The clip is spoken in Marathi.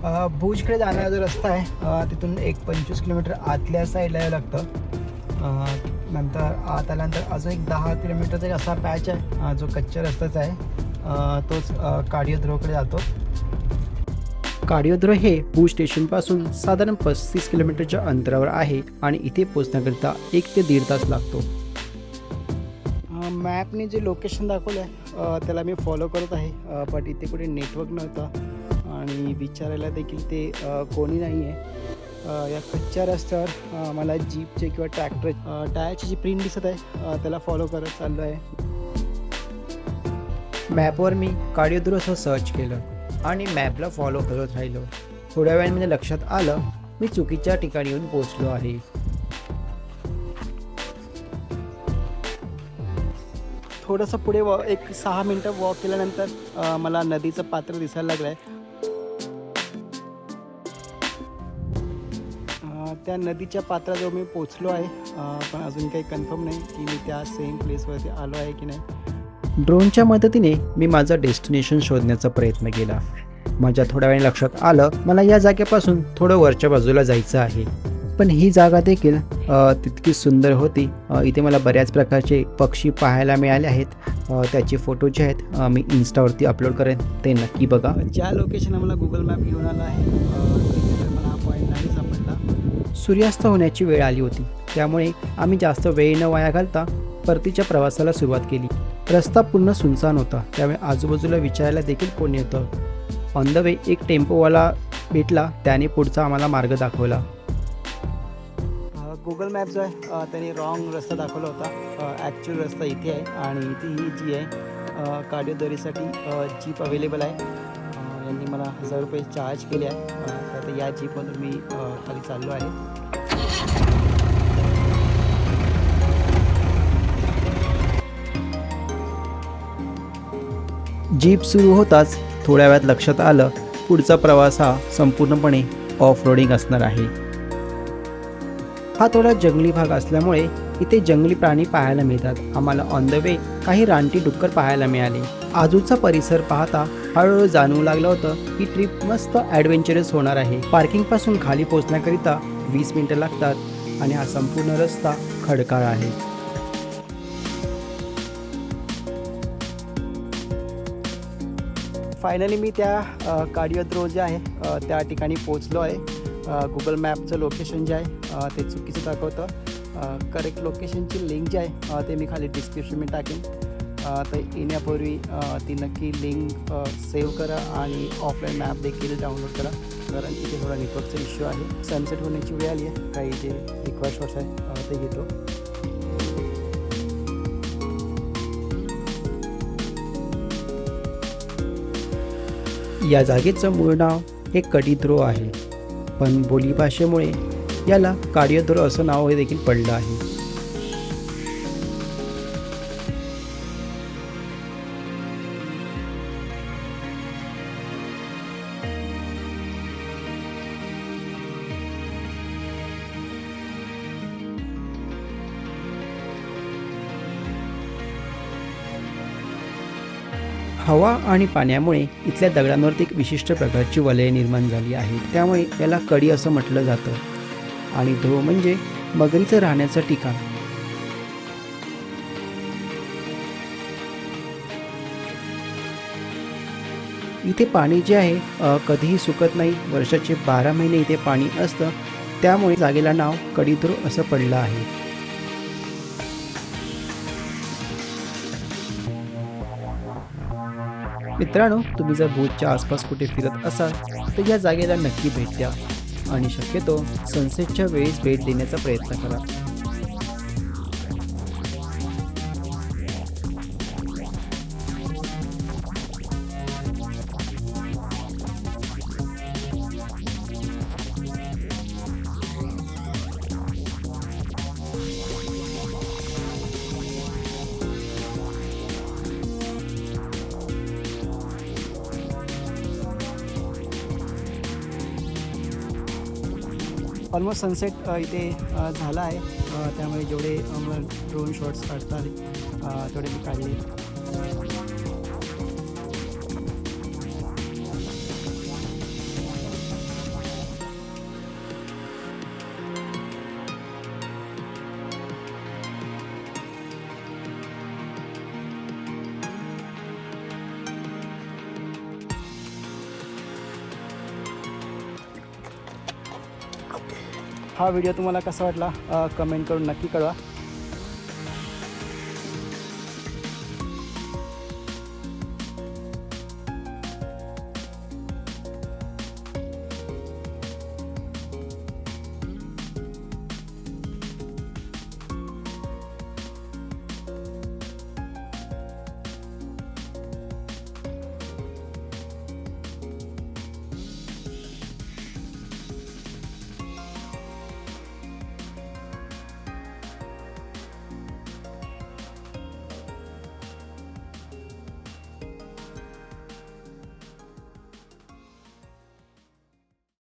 भुजकडे जाणारा जो रस्ता आहे तिथून एक 25 किलोमीटर आतल्या साईडला यावं लागतं. नंतर आत आल्यानंतर अजून एक 10 किलोमीटरचा एक असा पॅच आहे जो कच्च्या रस्त्याचा आहे. तोच काडियोद्रोकडे जातो. काडियोद्रो हे भुज स्टेशनपासून साधारण 35 किलोमीटरच्या अंतरावर आहे आणि इथे पोहोचण्याकरिता 1 ते 1.5 तास लागतो. मॅपने जे लोकेशन दाखवलं आहे त्याला मी फॉलो करत आहे, बट इथे कुठे नेटवर्क नव्हतं आणि विचारायला देखील ते कोणी नाही आहे. या कच्च्या रस्त्यावर मला जीपचे किंवा ट्रॅक्टर टायरची जी प्रिंट दिसत आहे त्याला फॉलो करत चाललो आहे. मॅपवर मी काडियोद्रो असं सर्च केलं आणि मॅपला फॉलो करत राहिलो. थोड्या वेळाने म्हणजे लक्षात आलं मी चुकीच्या ठिकाणी येऊन पोहोचलो आहे. थोडंसं पुढे एक 6 मिनटं वॉक केल्यानंतर मला नदीचं पात्र दिसायला लागलं आहे. त्या नदीच्या पात्राजवळ मी पोचलो आहे, पण अजून काही कन्फर्म नाही की मी त्या सेम प्लेसवरती आलो आहे की नाही. ड्रोनच्या मदतीने मी माझं डेस्टिनेशन शोधण्याचा प्रयत्न केला. माझ्या थोड्या वेळाने लक्षात आलं मला या जागेपासून थोडं वरच्या बाजूला जायचं आहे. पण ही जागा देखील तितकी सुंदर होती. इथे मला बऱ्याच प्रकारचे पक्षी पाहायला मिळाले आहेत. त्याचे फोटो जे आहेत मी इन्स्टावरती अपलोड करेन, ते नक्की बघा. ज्या लोकेशन आम्हाला गुगल मॅप घेऊन आला आहे तिथे मला हा पॉईंट नाही सापडला. सूर्यास्त होण्याची वेळ आली होती, त्यामुळे आम्ही जास्त वेळ न वाया घालता परतीच्या प्रवासाला सुरुवात केली. रस्ता पूर्ण सुनसान होता, त्यामुळे आजूबाजूला विचारायला देखील कोणी होतं. ऑन द वे एक टेम्पोवाला भेटला, त्याने पुढचा आम्हाला मार्ग दाखवला. गुगल मॅप जो आहे त्याने रॉंग रस्ता दाखवला होता. ॲक्च्युअल रस्ता इथे आहे आणि इथे ही जी आहे काडियोद्रोसाठी जीप अवेलेबल आहे. यांनी मला 1000 रुपये चार्ज केले आहे. तर या जीपमधून मी खाली चाललो आहे. जीप सुरू होताच थोड्या वेळात लक्षात आलं पुढचा प्रवास हा संपूर्णपणे ऑफ रोडिंग असणार आहे. हा थोडा जंगली भाग असल्यामुळे इथे जंगली प्राणी पाहायला मिळतात. आम्हाला ऑन द वे काही रानटी डुक्कर पाहायला मिळाले. आजूचा परिसर पाहता हळूहळू जाणवू लागलं होतं ही ट्रिप मस्त ॲडव्हेंचरस होणार आहे. पार्किंगपासून खाली पोहोचण्याकरिता 20 मिनिटं लागतात आणि हा संपूर्ण रस्ता खडकाळ आहे. फायनली मी त्या काडियोद्रो जे आहे त्या ठिकाणी पोचलो आहे. गुगल मॅपचं लोकेशन जे आहे ते चुकीचं दाखवतं. करेक्ट लोकेशनची लिंक जी आहे ते मी खाली डिस्क्रिप्शनमध्ये टाकेन. तर येण्यापूर्वी ती नक्की लिंक सेव्ह करा आणि ऑफलाईन मॅप देखील डाउनलोड करा, कारण तिथे थोडा नेटवर्कचा इश्यू आहे. सनसेट होण्याची वेळ आली आहे, काही जे रिक्वायर्ड शॉट्स आहे ते घेतो. या जागेचं मूळ नाव हे काडियोद्रो आहे, पण बोलीभाषेमुळे याला काडियोद्रो असं नाव हे देखील पडलं आहे. हवा आणि पाण्यामुळे इथल्या दगडांवरती एक विशिष्ट प्रकारची वलय निर्माण झाली आहे, त्यामुळे याला कडी असं म्हटलं जातं. आणि ध्रो म्हणजे मगरीचं राहण्याचं ठिकाण. इथे पाणी जे आहे कधीही सुकत नाही. वर्षाचे 12 महिने इथे पाणी असतं, त्यामुळे जागेला नाव काडियोद्रो असं पडलं आहे. मित्रांनो, तुम्ही जर भुजच्या आसपास कुठे फिरत असाल तर या जागेला नक्की भेट द्या आणि शक्यतो सनसेटच्या वेळेस भेट देण्याचा प्रयत्न करा. ऑलमोस्ट सनसेट इथे झाला आहे, त्यामुळे जेवढे ड्रोन शॉट्स काढता आले तेवढे मी काढले. हा व्हिडिओ तुम्हाला कसा वाटला कमेंट करून नक्की कळवा.